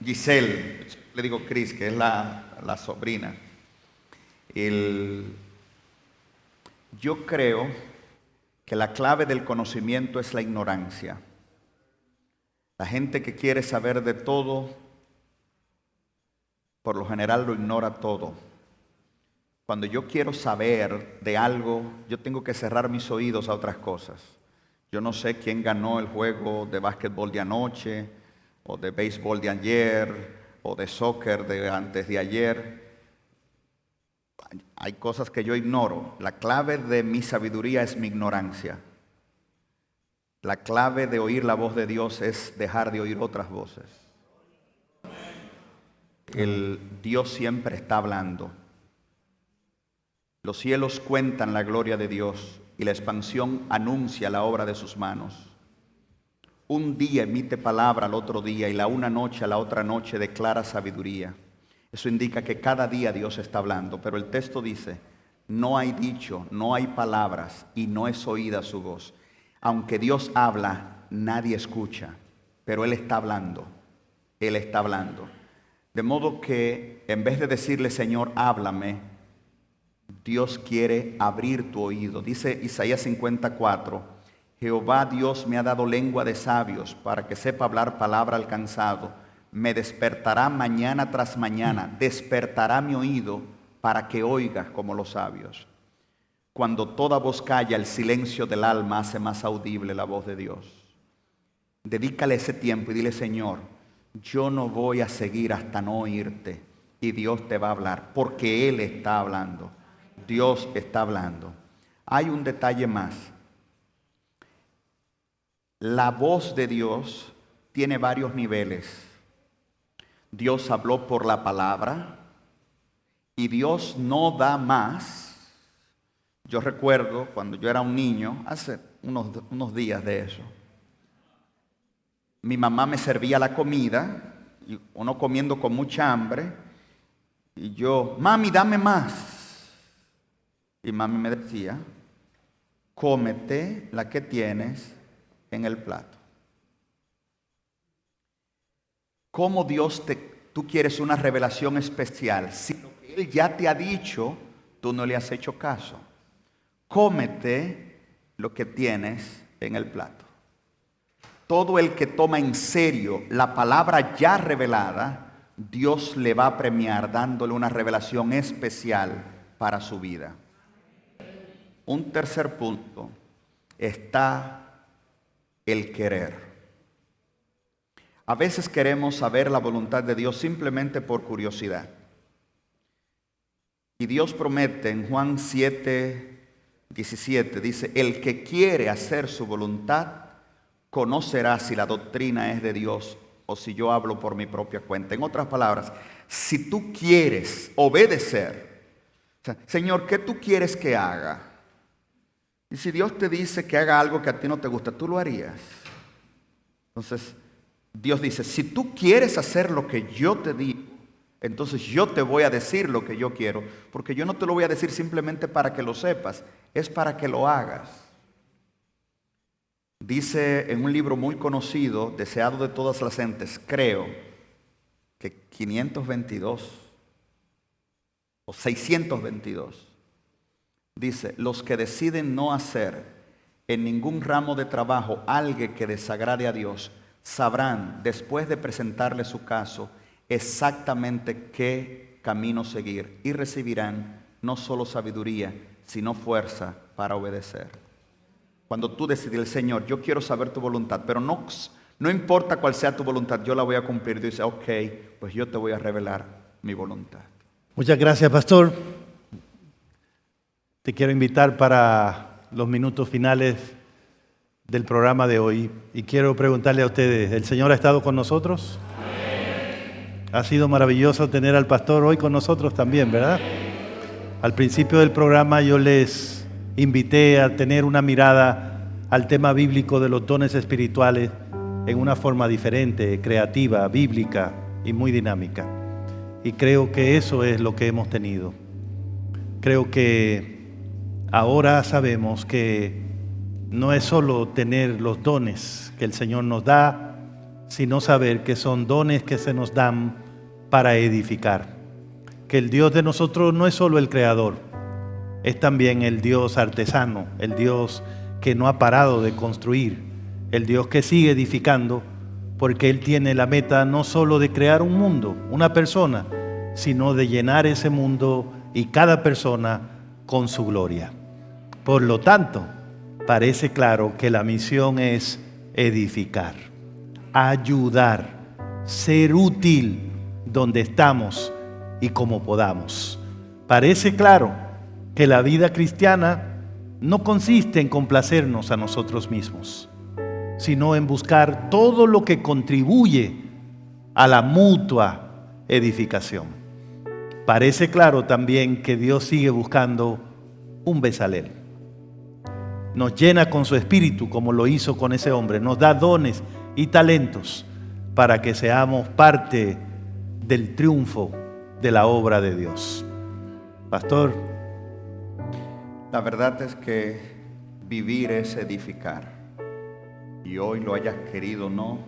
Giselle, le digo Cris, que es la sobrina. Yo creo que la clave del conocimiento es la ignorancia. La gente que quiere saber de todo, por lo general lo ignora todo. Cuando yo quiero saber de algo, yo tengo que cerrar mis oídos a otras cosas. Yo no sé quién ganó el juego de básquetbol de anoche, o de béisbol de ayer, o de soccer de antes de ayer. Hay cosas que yo ignoro. La clave de mi sabiduría es mi ignorancia. La clave de oír la voz de Dios es dejar de oír otras voces. El Dios siempre está hablando. Los cielos cuentan la gloria de Dios y la expansión anuncia la obra de sus manos. Un día emite palabra al otro día y la una noche a la otra noche declara sabiduría. Eso indica que cada día Dios está hablando, pero el texto dice, no hay dicho, no hay palabras y no es oída su voz. Aunque Dios habla, nadie escucha, pero Él está hablando. Él está hablando. De modo que en vez de decirle, Señor, háblame, Dios quiere abrir tu oído. Dice Isaías 54, Jehová Dios me ha dado lengua de sabios para que sepa hablar palabra al cansado. Me despertará mañana tras mañana, despertará mi oído para que oigas como los sabios. Cuando toda voz calla, el silencio del alma hace más audible la voz de Dios. Dedícale ese tiempo y dile, Señor, yo no voy a seguir hasta no oírte. Y Dios te va a hablar, porque Él está hablando. Dios está hablando. Hay un detalle más. La voz de Dios tiene varios niveles. Dios habló por la palabra y Dios no da más. Yo recuerdo cuando yo era un niño, hace unos días de eso, mi mamá me servía la comida, y uno comiendo con mucha hambre, y yo, mami, dame más. Y mami me decía, cómete la que tienes en el plato. ¿Cómo Dios tú quieres una revelación especial si lo que Él ya te ha dicho, tú no le has hecho caso? Cómete lo que tienes en el plato. Todo el que toma en serio la palabra ya revelada, Dios le va a premiar dándole una revelación especial para su vida. Un tercer punto está el querer. A veces queremos saber la voluntad de Dios simplemente por curiosidad. Y Dios promete en Juan 7:17, dice, el que quiere hacer su voluntad conocerá si la doctrina es de Dios o si yo hablo por mi propia cuenta. En otras palabras, si tú quieres obedecer, o sea, Señor, ¿qué tú quieres que haga? Y si Dios te dice que haga algo que a ti no te gusta, ¿tú lo harías? Entonces, Dios dice, si tú quieres hacer lo que yo te digo, entonces yo te voy a decir lo que yo quiero, porque yo no te lo voy a decir simplemente para que lo sepas, es para que lo hagas. Dice en un libro muy conocido, deseado de todas las gentes, creo que 522 o 622, dice, los que deciden no hacer en ningún ramo de trabajo algo que desagrade a Dios, sabrán, después de presentarle su caso, exactamente qué camino seguir y recibirán no solo sabiduría, sino fuerza para obedecer. Cuando tú decides, Señor, yo quiero saber tu voluntad, pero no importa cuál sea tu voluntad, yo la voy a cumplir. Dice, ok, pues yo te voy a revelar mi voluntad.
Muchas gracias, pastor. Te quiero invitar para los minutos finales del programa de hoy y quiero preguntarle a ustedes, ¿el Señor ha estado con nosotros? Ha sido maravilloso tener al pastor hoy con nosotros también, ¿verdad? Al principio del programa yo les invité a tener una mirada al tema bíblico de los dones espirituales en una forma diferente, creativa, bíblica y muy dinámica. Y creo que eso es lo que hemos tenido. Creo que ahora sabemos que no es solo tener los dones que el Señor nos da, sino saber que son dones que se nos dan para edificar. Que el Dios de nosotros no es solo el creador, es también el Dios artesano, el Dios que no ha parado de construir, el Dios que sigue edificando, porque Él tiene la meta no solo de crear un mundo, una persona, sino de llenar ese mundo y cada persona con su gloria. Por lo tanto, parece claro que la misión es edificar, ayudar, ser útil donde estamos y como podamos. Parece claro que la vida cristiana no consiste en complacernos a nosotros mismos, sino en buscar todo lo que contribuye a la mutua edificación. Parece claro también que Dios sigue buscando un Bezalel. Nos llena con su espíritu como lo hizo con ese hombre, nos da dones y talentos para que seamos parte del triunfo de la obra de Dios. Pastor,
La verdad es que vivir es edificar. Y hoy lo hayas querido o no,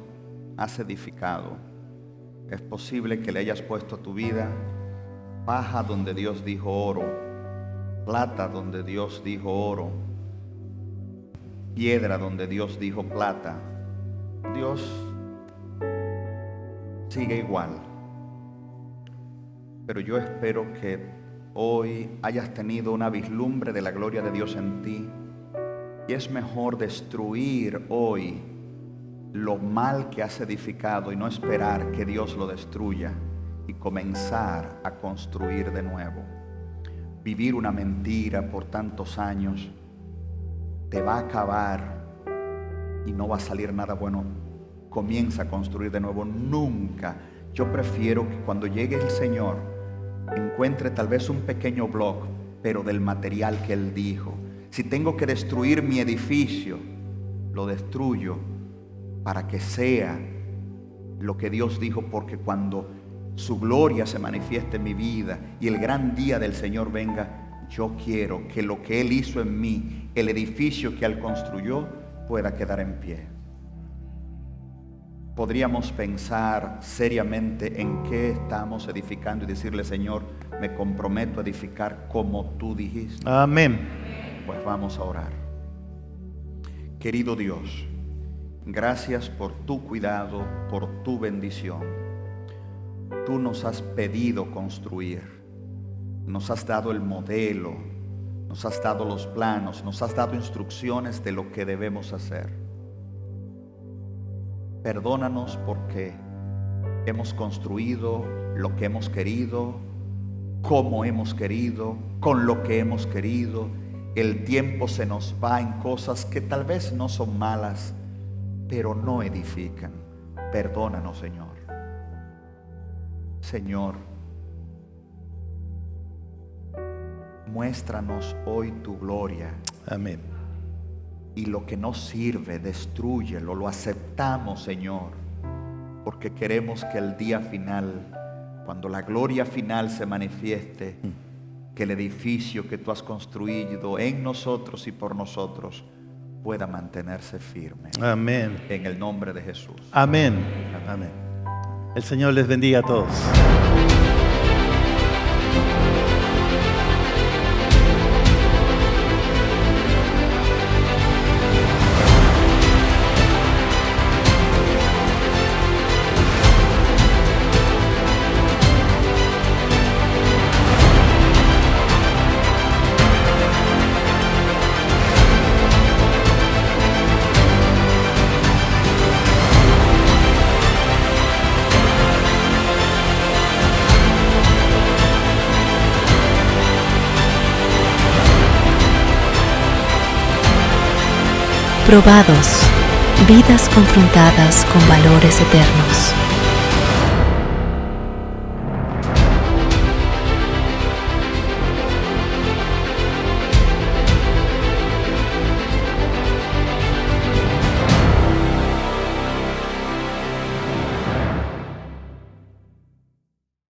has edificado. Es posible que le hayas puesto a tu vida paja donde Dios dijo oro, plata donde Dios dijo oro, piedra donde Dios dijo plata. Dios sigue igual. Pero yo espero que hoy hayas tenido una vislumbre de la gloria de Dios en ti. Y es mejor destruir hoy lo mal que has edificado y no esperar que Dios lo destruya y comenzar a construir de nuevo. Vivir una mentira por tantos años te va a acabar y no va a salir nada bueno. Comienza a construir de nuevo. Nunca. Yo prefiero que cuando llegue el Señor encuentre tal vez un pequeño bloque, pero del material que Él dijo. Si tengo que destruir mi edificio, lo destruyo para que sea lo que Dios dijo, porque cuando su gloria se manifieste en mi vida y el gran día del Señor venga, yo quiero que lo que Él hizo en mí, el edificio que Él construyó, pueda quedar en pie. Podríamos pensar seriamente en qué estamos edificando y decirle: Señor, me comprometo a edificar como tú dijiste.
amén.
Pues vamos a orar. Querido Dios, gracias por tu cuidado, por tu bendición. Tú nos has pedido construir, nos has dado el modelo, nos has dado los planos, nos has dado instrucciones de lo que debemos hacer. Perdónanos porque hemos construido lo que hemos querido, como hemos querido, con lo que hemos querido. El tiempo se nos va en cosas que tal vez no son malas, pero no edifican. Perdónanos, Señor. Señor, muéstranos hoy tu gloria.
Amén.
Y lo que no sirve, destrúyelo, lo aceptamos, Señor, porque queremos que el día final, cuando la gloria final se manifieste, que el edificio que tú has construido en nosotros y por nosotros pueda mantenerse firme.
Amén.
En el nombre de Jesús.
Amén. Amén. El Señor les bendiga a todos.
Probados, vidas confrontadas con valores eternos.